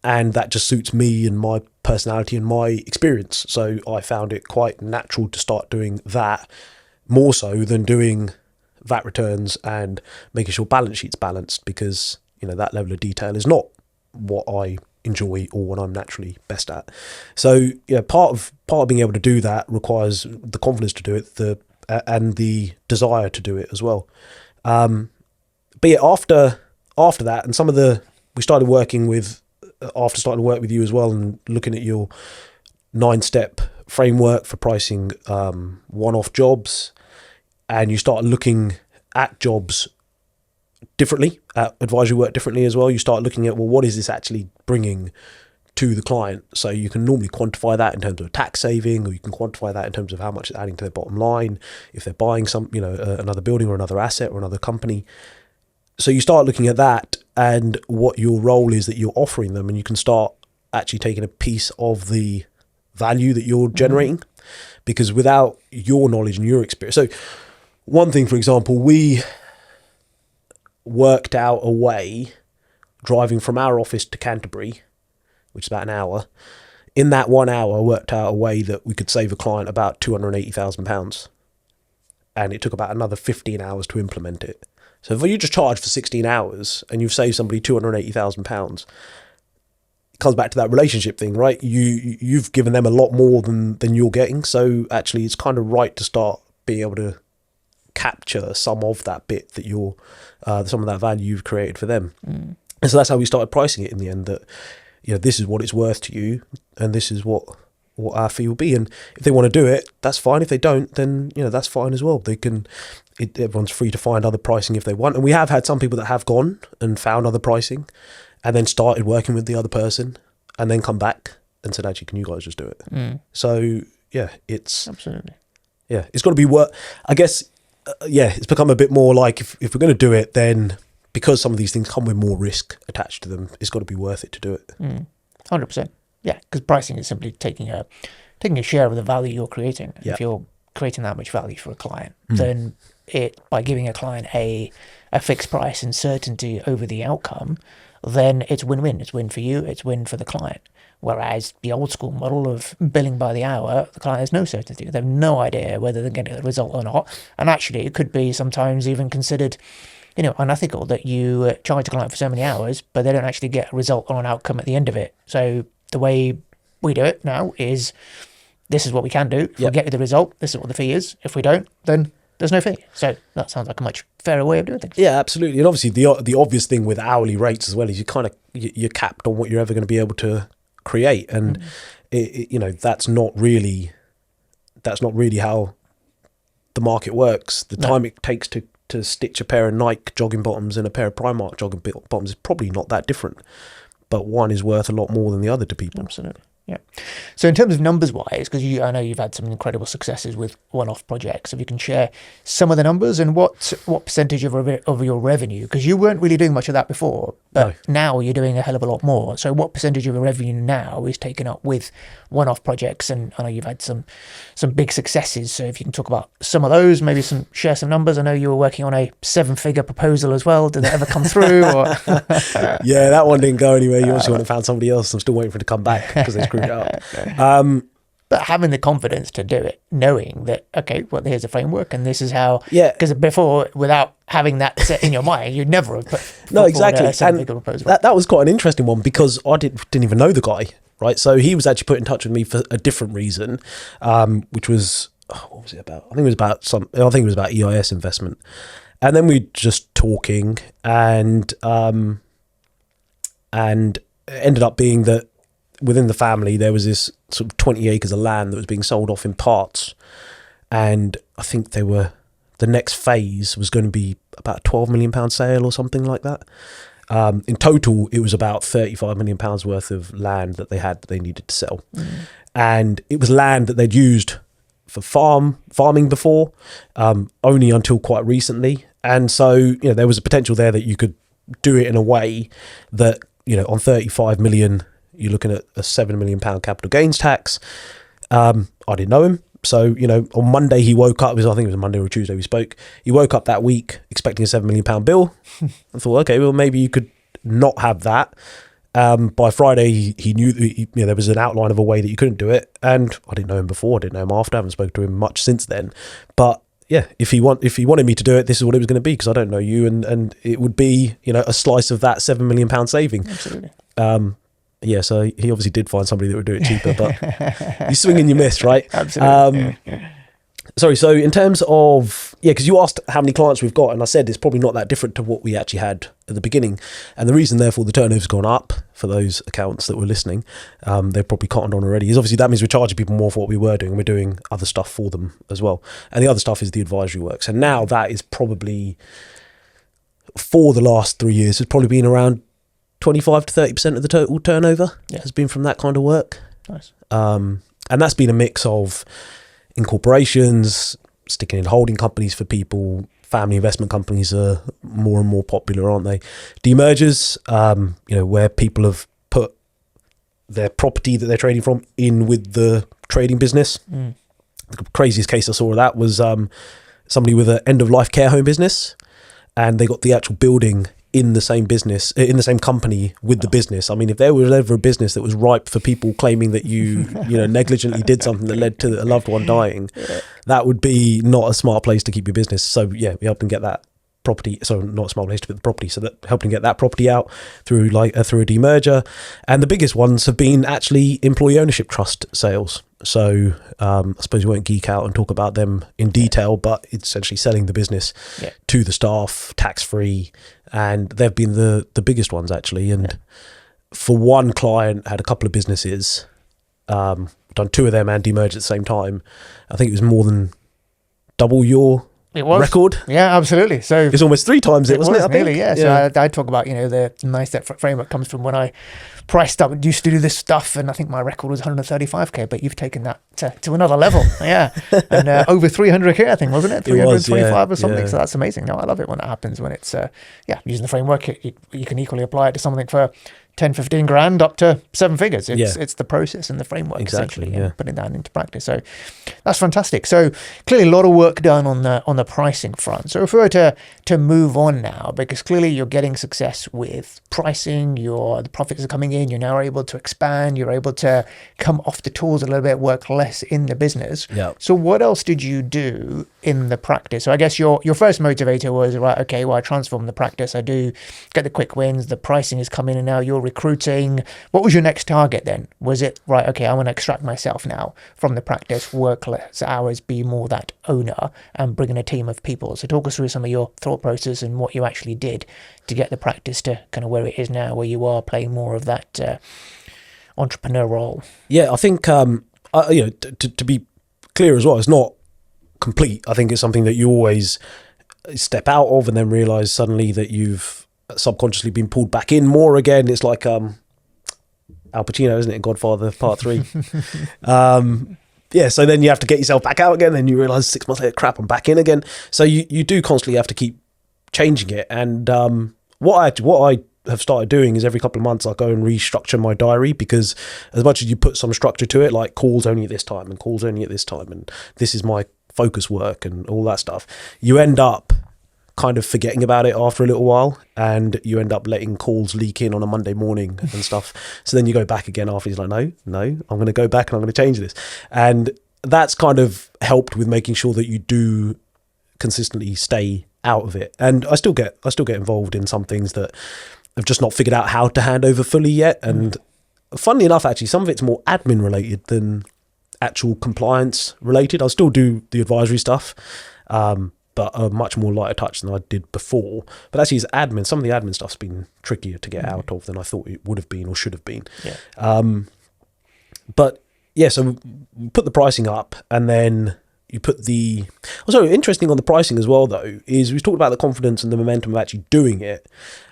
And that just suits me and my personality and my experience. So I found it quite natural to start doing that more so than doing VAT returns and making sure balance sheet's balanced, because, that level of detail is not what I enjoy or what I'm naturally best at. So part of being able to do that requires the confidence to do it, and the desire to do it as well. But yeah, after that, and we started working with, after starting to work with you as well, and looking at your 9-step framework for pricing one-off jobs, and you start looking at jobs differently, advisory work differently as well. You start looking at, what is this actually bringing to the client? So you can normally quantify that in terms of a tax saving, or you can quantify that in terms of how much it's adding to their bottom line if they're buying another building or another asset or another company. So you start looking at that and what your role is that you're offering them, and you can start actually taking a piece of the value that you're generating, because without your knowledge and your experience. So one thing, for example, we worked out a way, driving from our office to Canterbury, which is about an hour. In that 1 hour, worked out a way that we could save a client about £280,000. And it took about another 15 hours to implement it. So if you just charge for 16 hours and you've saved somebody £280,000, it comes back to that relationship thing, right? You've given them a lot more than you're getting. So actually it's kind of right to start being able to capture some of that bit that you're, some of that value you've created for them. And so that's how we started pricing it in the end, that, this is what it's worth to you, and this is what our fee will be. And if they want to do it, that's fine. If they don't, then, that's fine as well. They can, everyone's free to find other pricing if they want. And we have had some people that have gone and found other pricing and then started working with the other person and then come back and said, actually, can you guys just do it? So yeah, it's Absolutely. Yeah, it's got to be worth, I guess. It's become a bit more like, if we're going to do it, then because some of these things come with more risk attached to them, it's got to be worth it to do it. 100%. Yeah, because pricing is simply taking a share of the value you're creating. If you're creating that much value for a client, then by giving a client a a fixed price and certainty over the outcome, then it's win-win. It's win for you, it's win for the client. Whereas the old school model of billing by the hour, the client has no certainty. They have no idea whether they're getting the result or not. And actually, it could be sometimes even considered, unethical that you charge the client for so many hours, but they don't actually get a result or an outcome at the end of it. So the way we do it now is, this is what we can do. If we get you the result, this is what the fee is. If we don't, then there's no fee. So that sounds like a much fairer way of doing things. Yeah, absolutely. And obviously the obvious thing with hourly rates as well is you're capped on what you're ever going to be able to create, and that's not really how the market works. The time it takes to stitch a pair of Nike jogging bottoms and a pair of Primark jogging bottoms is probably not that different, but one is worth a lot more than the other to people. Absolutely. Yeah. So in terms of numbers wise, because I know you've had some incredible successes with one-off projects, if you can share some of the numbers and what percentage of your revenue, because you weren't really doing much of that before, but now you're doing a hell of a lot more. So what percentage of your revenue now is taken up with one-off projects? And I know you've had some big successes. So if you can talk about some of those, maybe share some numbers. I know you were working on a 7-figure proposal as well. Did that ever come through? Or? Yeah, that one didn't go anywhere. You obviously went and found somebody else. I'm still waiting for it to come back because they screwed it up. But having the confidence to do it, knowing that, okay, well, here's a framework and this is how, Yeah. because before, without having that set in your mind, you'd never have put No, exactly. a seven-figure proposal. That was quite an interesting one because I didn't even know the guy, right? So he was actually put in touch with me for a different reason, which was, what was it about? I think it was about EIS investment. And then we just talking and ended up being that within the family, there was this sort of 20 acres of land that was being sold off in parts. And I think the next phase was going to be about a £12 million sale or something like that. In total, it was about £35 million worth of land that they needed to sell. And it was land that they'd used for farming before, only until quite recently. And so, there was a potential there that you could do it in a way that, on 35 million, you're looking at a £7 million capital gains tax. I didn't know him. So, on Monday he woke up, I think it was Monday or Tuesday we spoke. He woke up that week expecting a £7 million bill. I thought, okay, well, maybe you could not have that. By Friday, he knew that there was an outline of a way that you couldn't do it. And I didn't know him before, I didn't know him after, I haven't spoken to him much since then. But yeah, if he wanted me to do it, this is what it was going to be, because I don't know you, and it would be, a slice of that £7 million saving. Absolutely. Yeah, so he obviously did find somebody that would do it cheaper, but you swing and you miss, right? Absolutely. Sorry, so in terms of, because you asked how many clients we've got, and I said it's probably not that different to what we actually had at the beginning. And the reason, therefore, the turnover's gone up for those accounts that were listening, they've probably cottoned on already, is obviously that means we're charging people more for what we were doing, and we're doing other stuff for them as well. And the other stuff is the advisory work. So now that is probably, for the last 3 years, has probably been around 25 to 30% of the total turnover has been from that kind of work. Nice. And that's been a mix of incorporations, sticking in holding companies for people. Family investment companies are more and more popular, aren't they? Demergers, where people have put their property that they're trading from in with the trading business. The craziest case I saw of that was somebody with an end-of-life care home business, and they got the actual building in the same business, in the same company with the business. I mean, if there was ever a business that was ripe for people claiming that you negligently did something that led to a loved one dying, that would be not a smart place to keep your business. So yeah, we helped them get that property. So not a smart place to put the property. So that helping get that property out through through a demerger. And the biggest ones have been actually employee ownership trust sales. So I suppose we won't geek out and talk about them in detail, but it's essentially selling the business to the staff, tax-free, and they've been the biggest ones actually. And for one client, had a couple of businesses, done two of them and demerged at the same time. I think it was more than double your record. Yeah, absolutely. So it was almost 3 times it, wasn't it? I think? Really, yeah. So I talk about, the nice that framework comes from when I priced up, used to do this stuff, and I think my record was 135k, but you've taken that to another level. Yeah. And over 300k, I think, wasn't it? 325 or something. So that's amazing. No, I love it when that happens, when it's using the framework. You can equally apply it to something for 10, 15 grand up to 7 figures. It's Yeah. it's the process and the framework, Exactly, essentially, yeah. and putting that into practice. So that's fantastic. So clearly a lot of work done on the pricing front. So if we were to move on now, because clearly you're getting success with pricing, the profits are coming in, you're now able to expand, you're able to come off the tools a little bit, work less in the business. Yeah. So what else did you do in the practice? So I guess your first motivator was, right, okay, well, I transform the practice, I do get the quick wins, the pricing is coming in, and now you're recruiting. What was your next target then? Was it, right, okay, I want to extract myself now from the practice, work less hours, be more that owner, and bring in a team of people? So talk us through some of your thought process and what you actually did to get the practice to kind of where it is now, where you are playing more of that entrepreneur role. Yeah, I think to be clear as well, it's not complete. I think it's something that you always step out of and then realize suddenly that you've subconsciously been pulled back in more again. It's like Al Pacino, isn't it, in Godfather Part 3? So then you have to get yourself back out again, then you realize 6 months later, crap, I'm back in again. So you do constantly have to keep changing it. And what I have started doing is every couple of months I go and restructure my diary, because as much as you put some structure to it, like calls only at this time and calls only at this time, and this is my focus work and all that stuff, you end up kind of forgetting about it after a little while, and you end up letting calls leak in on a Monday morning and stuff. So then you go back again after, he's like, no, I'm going to go back and I'm going to change this. And that's kind of helped with making sure that you do consistently stay out of it. And I still get involved in some things that I've just not figured out how to hand over fully yet. And funnily enough, actually, some of it's more admin related than actual compliance related. I'll still do the advisory stuff, but a much more lighter touch than I did before. But actually, as admin, some of the admin stuff's been trickier to get out of than I thought it would have been or should have been. Yeah. But yeah, so we put the pricing up, and then you put the... Also, interesting on the pricing as well, though, is we've talked about the confidence and the momentum of actually doing it.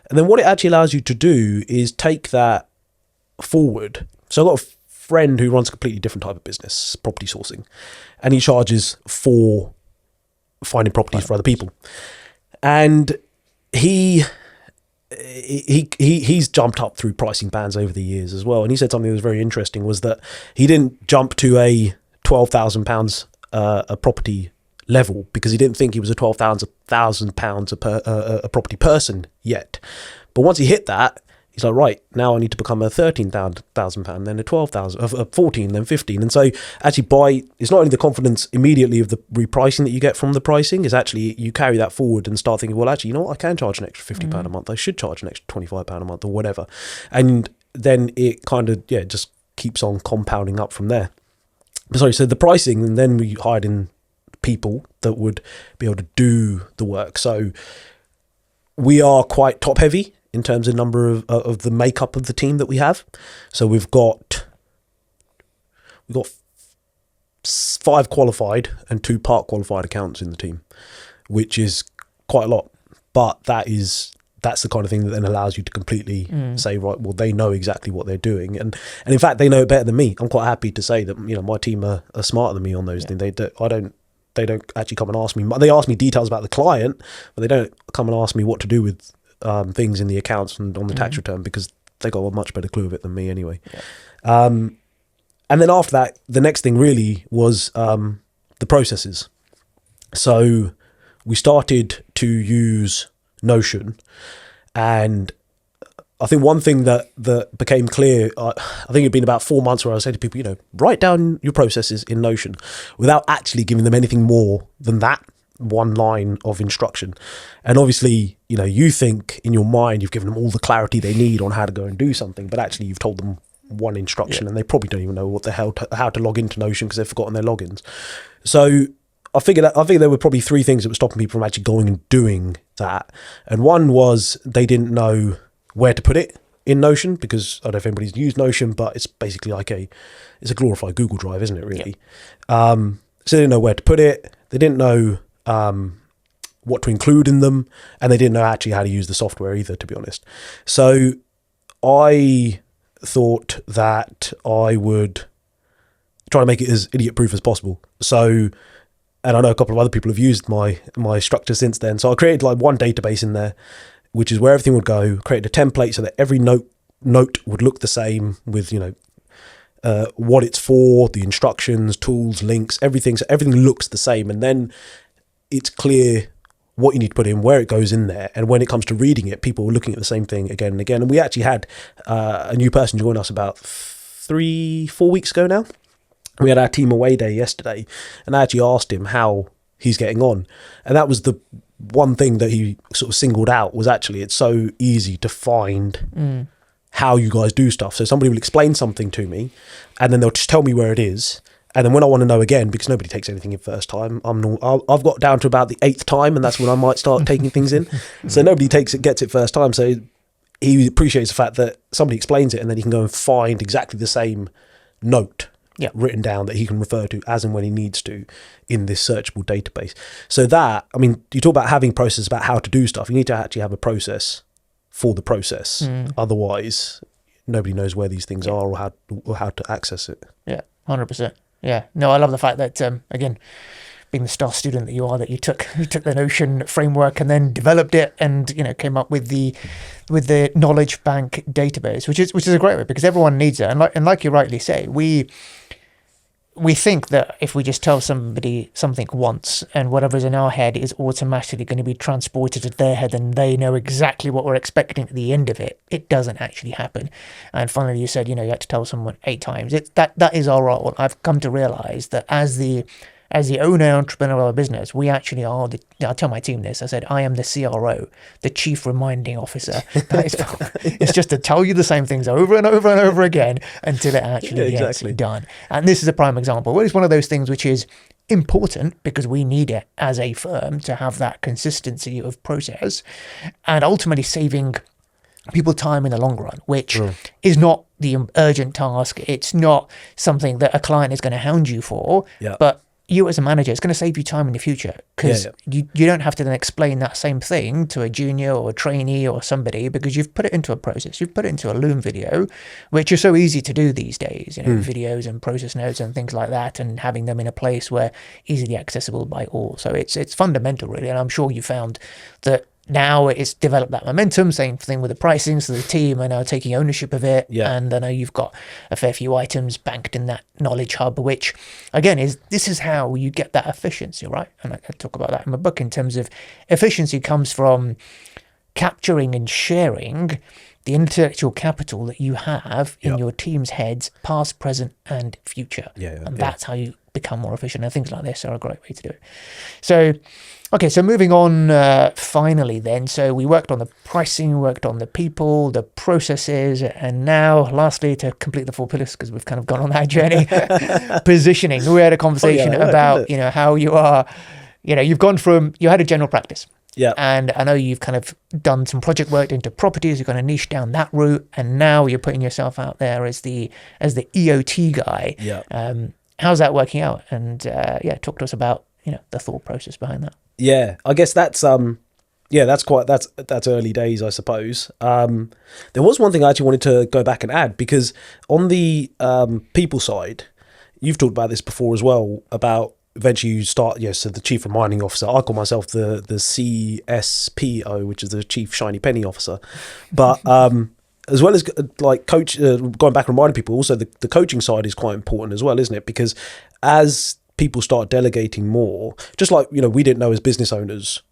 And then what it actually allows you to do is take that forward. So I've got a friend who runs a completely different type of business, property sourcing, and he charges for finding properties for other people. And he's jumped up through pricing bands over the years as well. And he said something that was very interesting, was that he didn't jump to a £12,000 a property level because he didn't think he was a £12,000 a property person yet. But once he hit that, he's like, right, now I need to become a £13,000, then a 12,000, a 14, then 15. And so actually it's not only the confidence immediately of the repricing that you get from the pricing, is actually you carry that forward and start thinking, well, actually, you know what, I can charge an extra £50 a month. I should charge an extra £25 a month or whatever. And then it kind of, just keeps on compounding up from there. Sorry, so the pricing, and then we hired in people that would be able to do the work. So we are quite top heavy in terms of number of the makeup of the team that we have. So we've got 5 qualified and 2 part qualified accountants in the team, which is quite a lot. But that's the kind of thing that then allows you to completely say, right, well, they know exactly what they're doing. And in fact, they know it better than me. I'm quite happy to say that, my team are smarter than me on those things. They don't actually come and ask me. They ask me details about the client, but they don't come and ask me what to do with things in the accounts and on the tax return, because they got a much better clue of it than me anyway. And then after that, the next thing really was the processes. So we started to use Notion, and I think one thing that became clear, I think it'd been about 4 months where I said to people, write down your processes in Notion without actually giving them anything more than that one line of instruction. And obviously, you think in your mind you've given them all the clarity they need on how to go and do something, but actually you've told them one instruction and they probably don't even know what the hell how to log into Notion because they've forgotten their logins. So I think there were probably 3 things that were stopping people from actually going and doing that. And one was they didn't know where to put it in Notion, because I don't know if anybody's used Notion, but it's basically like it's a glorified Google Drive, isn't it, really? So they didn't know where to put it. They didn't know what to include in them, and they didn't know actually how to use the software either, to be honest. So I thought that I would try to make it as idiot-proof as possible. So, and I know a couple of other people have used my structure since then. So I created like one database in there, which is where everything would go, created a template so that every note note would look the same with, what it's for, the instructions, tools, links, everything. So everything looks the same. And then it's clear what you need to put in, where it goes in there. And when it comes to reading it, people are looking at the same thing again and again. And we actually had a new person join us about 3-4 weeks ago now. We had our team away day yesterday, and I actually asked him how he's getting on. And that was the one thing that he sort of singled out, was actually it's so easy to find how you guys do stuff. So somebody will explain something to me, and then they'll just tell me where it is. And then when I want to know again, because nobody takes anything in first time, I've got down to about the 8th time, and that's when I might start taking things in. So nobody gets it first time. So he appreciates the fact that somebody explains it, and then he can go and find exactly the same note written down that he can refer to as and when he needs to in this searchable database. So that, I mean, you talk about having process about how to do stuff. You need to actually have a process for the process. Otherwise, nobody knows where these things are or how to access it. Yeah, 100%. Yeah, no, I love the fact that again, being the star student that you are, that you took the Notion framework and then developed it, and came up with the knowledge bank database, which is a great way, because everyone needs it. And like you rightly say, we think that if we just tell somebody something once, and whatever's in our head is automatically going to be transported to their head, and they know exactly what we're expecting at the end of it. It doesn't actually happen. And finally, you said, you had to tell someone 8 times. That is our role. I've come to realize that as the owner and entrepreneur of a business, we actually are I tell my team this. I said, I am the CRO, the Chief Reminding Officer. It's just to tell you the same things over and over and over again until it actually gets done. And this is a prime example. Well, it's one of those things which is important because we need it as a firm to have that consistency of process, and ultimately saving people time in the long run, which is not the urgent task. It's not something that a client is going to hound you for, but you as a manager, it's going to save you time in the future, because you don't have to then explain that same thing to a junior or a trainee or somebody, because you've put it into a process. You've put it into a Loom video, which is so easy to do these days, videos and process notes and things like that, and having them in a place where easily accessible by all. So it's fundamental, really. And I'm sure you found that now it's developed that momentum. Same thing with the pricing. So the team are now taking ownership of it. And I know you've got a fair few items banked in that knowledge hub, which again this is how you get that efficiency, right? And I talk about that in my book, in terms of efficiency comes from capturing and sharing the intellectual capital that you have in your team's heads, past, present, and future. And that's how you become more efficient. And things like this are a great way to do it. So, okay, so moving on finally then. So we worked on the pricing, worked on the people, the processes, and now lastly, to complete the 4 pillars, because we've kind of gone on that journey, positioning. We had a conversation about, how you are, you've gone from, you had a general practice. And I know you've kind of done some project work into properties. You're going to niche down that route, and now you're putting yourself out there as the EOT guy. How's that working out? And talk to us about the thought process behind that. I guess that's that's early days, I suppose. There was one thing I actually wanted to go back and add, because on the people side, you've talked about this before as well, about eventually you start, so the Chief Reminding Officer. I call myself the CSPO, which is the Chief Shiny Penny Officer. But as well as like coach, going back and reminding people, also the coaching side is quite important as well, isn't it? Because as people start delegating more, just like, we didn't know as business owners,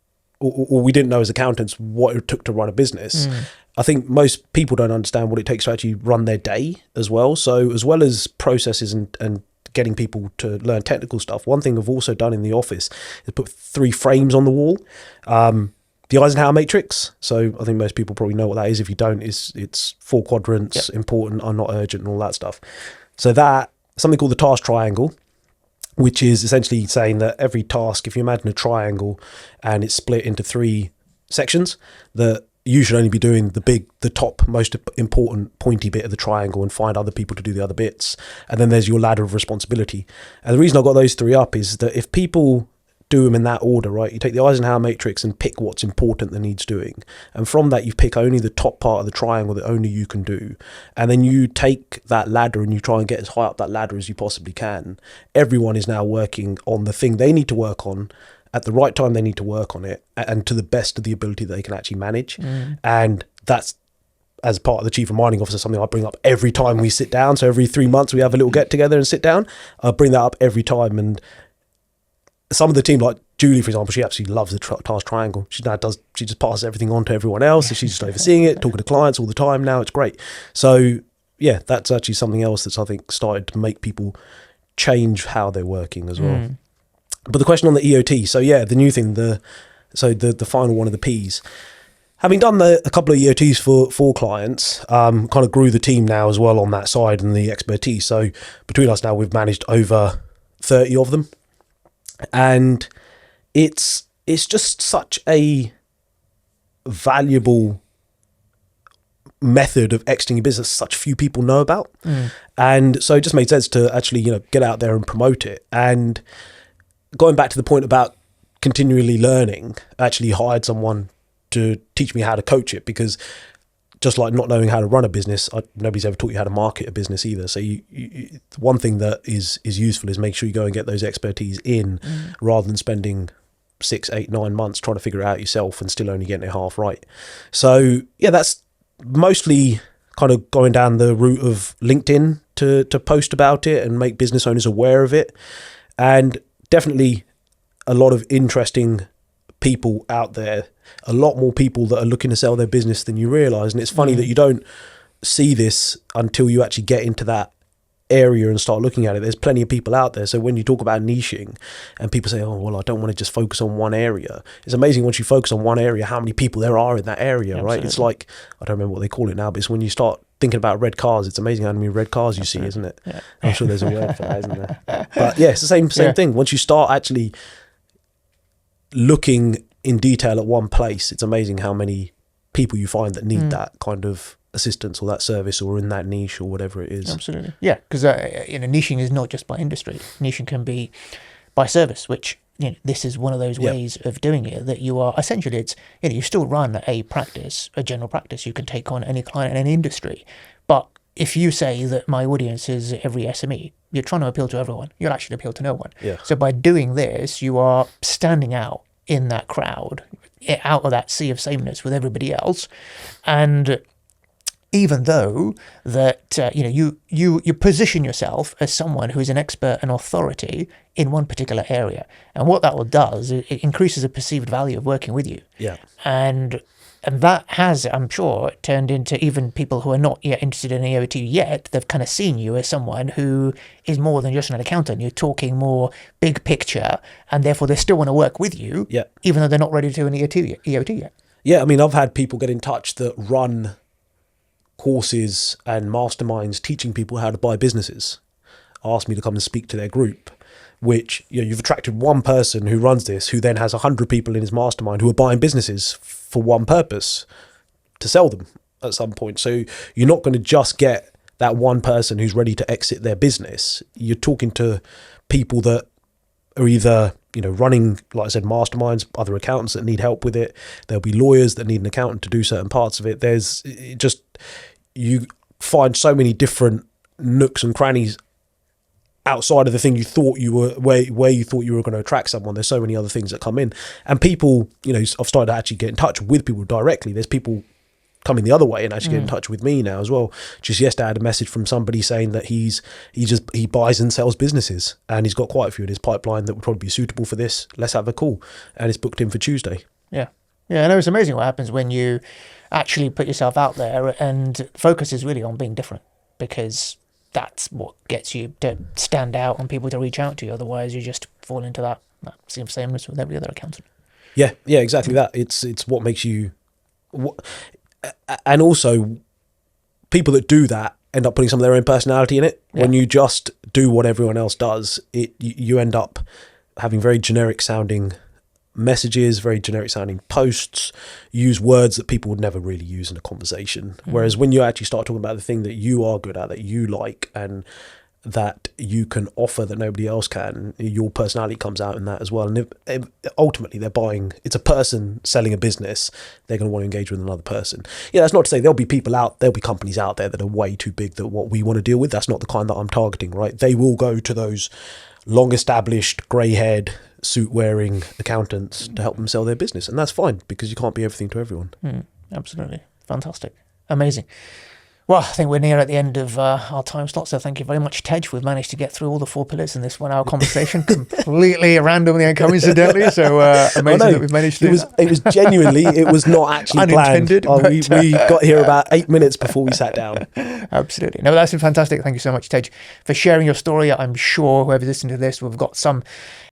or we didn't know as accountants what it took to run a business. I think most people don't understand what it takes to actually run their day as well. So as well as processes and getting people to learn technical stuff, one thing I've also done in the office is put 3 frames on the wall. The 𝐬𝐴𝐺𝐻𝐭 matrix. So I think most people probably know what that is. If you don't, it's 4 quadrants, important, are not urgent, and all that stuff. So that, something called the task triangle, which is essentially saying that every task, if you imagine a triangle and it's split into 3 sections, that you should only be doing the top most important pointy bit of the triangle, and find other people to do the other bits. And then there's your ladder of responsibility. And the reason I got those 3 up is that if people do them in that order, right, you take the 𝐬𝐴𝐺𝐻𝐭 matrix and pick what's important that needs doing, and from that you pick only the top part of the triangle that only you can do, and then you take that ladder and you try and get as high up that ladder as you possibly can. Everyone is now working on the thing they need to work on at the right time. They need to work on it, and to the best of the ability that they can actually manage. And that's as part of the chief reminding officer, something I bring up every time we sit down. So every 3 months we have a little get together and sit down. I bring that up every time. And some of the team, like Julie, for example, she absolutely loves the task triangle. She just passes everything on to everyone else. So she's just overseeing it, talking to clients all the time now. It's great. So yeah, that's actually something else that's, I think, started to make people change how they're working as well. But the question on the EOT, so yeah, the new thing, the final one of the P's. Having done a couple of EOTs for clients, kind of grew the team now as well on that side and the expertise. So between us now, we've managed over 30 of them. And it's just such a valuable method of exiting your business such few people know about. And so it just made sense to actually, get out there and promote it. And going back to the point about continually learning, I actually hired someone to teach me how to coach it, because just like not knowing how to run a business, nobody's ever taught you how to market a business either. So one thing that is useful is make sure you go and get those expertise in, rather than spending 6, 8, 9 months trying to figure it out yourself and still only getting it half right. So yeah, that's mostly kind of going down the route of LinkedIn to post about it and make business owners aware of it. And definitely a lot of interesting people out there, a lot more people that are looking to sell their business than you realize. And it's funny that you don't see this until you actually get into that area and start looking at it. There's plenty of people out there. So when you talk about niching and people say, oh, well, I don't want to just focus on one area. It's amazing once you focus on one area, how many people there are in that area, right? It's like, I don't remember what they call it now, but it's when you start thinking about red cars, it's amazing how many red cars you see, isn't it? Yeah. I'm sure there's a word for that, isn't there? But yeah, it's the same thing. Once you start actually looking in detail at one place, it's amazing how many people you find that need that kind of assistance or that service or in that niche or whatever it is. Absolutely. Yeah, because niching is not just by industry. Niching can be by service, which this is one of those ways of doing it, that you are essentially, it's you still run a practice, a general practice. You can take on any client in any industry, but if you say that my audience is every SME, you're trying to appeal to everyone. You'll actually appeal to no one. Yeah. So by doing this, you are standing out in that crowd, out of that sea of sameness with everybody else. And even though that you position yourself as someone who is an expert and authority in one particular area, and what that will does, it increases the perceived value of working with you. Yeah. And that has, I'm sure, turned into even people who are not yet interested in EOT yet. They've kind of seen you as someone who is more than just an accountant. You're talking more big picture, and therefore they still want to work with you, even though they're not ready to do an EOT yet. Yeah, I mean, I've had people get in touch that run courses and masterminds teaching people how to buy businesses, ask me to come and speak to their group, which you've attracted one person who runs this, who then has 100 people in his mastermind who are buying businesses for one purpose, to sell them at some point. So you're not going to just get that one person who's ready to exit their business. You're talking to people that are either running, like I said, masterminds, other accountants that need help with it. There'll be lawyers that need an accountant to do certain parts of it. You find so many different nooks and crannies outside of the thing you thought you were, where you thought you were going to attract someone. There's so many other things that come in, and people, I've started to actually get in touch with people directly. There's people coming the other way and actually get in touch with me now as well. Just yesterday I had a message from somebody saying that he buys and sells businesses, and he's got quite a few in his pipeline that would probably be suitable for this. Let's have a call, and it's booked in for Tuesday. Yeah, I know. It's amazing what happens when you actually put yourself out there, and focus is really on being different, because that's what gets you to stand out and people to reach out to you. Otherwise, you just fall into that sameness with every other accountant. Yeah, exactly that. It's what makes you... And also, people that do that end up putting some of their own personality in it. Yeah. When you just do what everyone else does, you end up having very generic sounding messages, very generic sounding posts, use words that people would never really use in a conversation. Whereas when you actually start talking about the thing that you are good at, that you like, and that you can offer that nobody else can, your personality comes out in that as well. And if ultimately they're buying, it's a person selling a business, they're going to want to engage with another person. Yeah, that's not to say there'll be companies out there that are way too big that what we want to deal with. That's not the kind that I'm targeting, right? They will go to those long established, grey-haired, suit-wearing accountants to help them sell their business, and that's fine, because you can't be everything to everyone. Absolutely. Fantastic. Amazing. Well, I think we're near at the end of our time slot, so thank you very much, Tej. We've managed to get through all the 4 pillars in this 1-hour conversation, completely randomly and coincidentally. So amazing that we've managed to. It was genuinely, it was not actually unintended. Planned. We got here about 8 minutes before we sat down. Absolutely. No, that's been fantastic. Thank you so much, Tej, for sharing your story. I'm sure whoever's listening to this, we've got some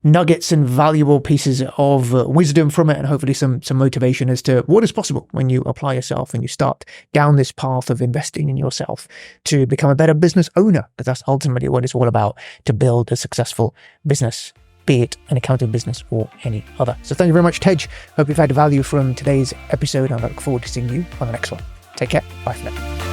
nuggets and valuable pieces of wisdom from it, and hopefully some motivation as to what is possible when you apply yourself and you start down this path of investing in yourself to become a better business owner, because that's ultimately what it's all about, to build a successful business, be it an accounting business or any other. So thank you very much, Tej. Hope you've had value from today's episode, and I look forward to seeing you on the next one. Take care. Bye for now.